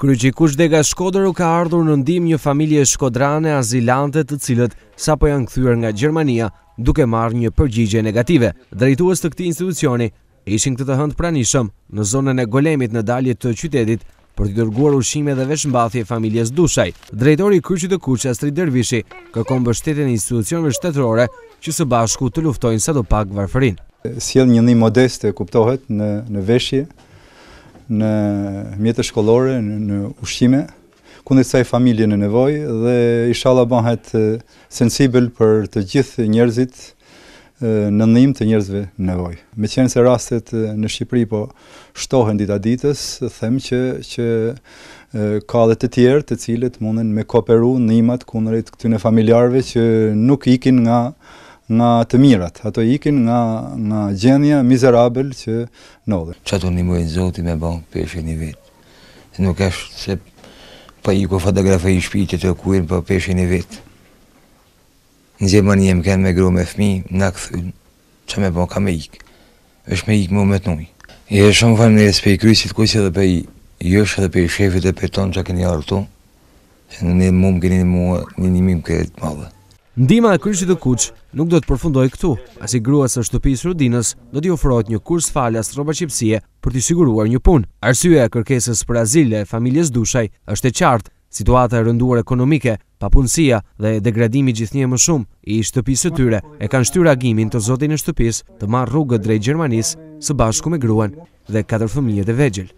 Kryqi Kuçdega Shkodër u ka ardhur në ndihmë një familje shkodrane azilante të cilët sapo janë kthyer nga Gjermania duke marrë një përgjigje negative. Drejtues të këtij institucioni ishin këtë të hënë pranishëm në zonën e Golemit në dalje të qytetit për t'i dërguar ushqime dhe veshmbathje familjes Dushaj. Drejtori i Kryqit të Kuq, Astrid Dervishi, kërkon mbështetjen e institucioneve shtetërore që së bashku të luftojnë sadopak varfërinë. Sjell një ndihmë modeste, kuptohet, në veshje, në mjete shkollore, në ushqime, kundër kësaj familje në nevojë dhe inshallah bëhet sensibël për të gjithë njerëzit në ndihmë të njerëzve në nevojë. Meqenëse rastet në Shqipëri po shtohen dita ditës, them që ka edhe të tjerë të cilët munden me kooperu ndihmat kundrejt këtyre familjarëve që nuk ikin nga të mirat, ato ikin nga gjendja mizerabel që ndodhen. Çato ndihmojnë Zoti me bën peshë një vit. Nuk është se pa i ku fotografi i shpijtë të kuin për peshë një vit. Në Gjermani më kanë me gru me fëmijë, na kthyn. Ç'a më bën ka me ik. Është me ik më me tnuj. E shumë falem në respekt kryqit kuq edhe pe josh edhe pe shefit e peton çka keni ardhur këtu. Ne mund keni mua një ndihmë këtë të madhe. Ndihma e Kryqit të Kuq nuk do të përfundojë këtu, pasi gruas së shtëpisë Rudinës do t'i ofrohet një kurs falas rrobaqipsie për t'i siguruar një punë. Arsyeja e kërkesës për azil e familjes Dushaj është e qartë: situata e rënduar ekonomike, papunësia dhe degradimi gjithnjë më shumë i shtëpisë së tyre e kanë shtyr agimin të zotit në shtëpisë të marrë rrugët drejt Gjermanisë së bashku me gruan dhe 4 fëmijët e vegjël.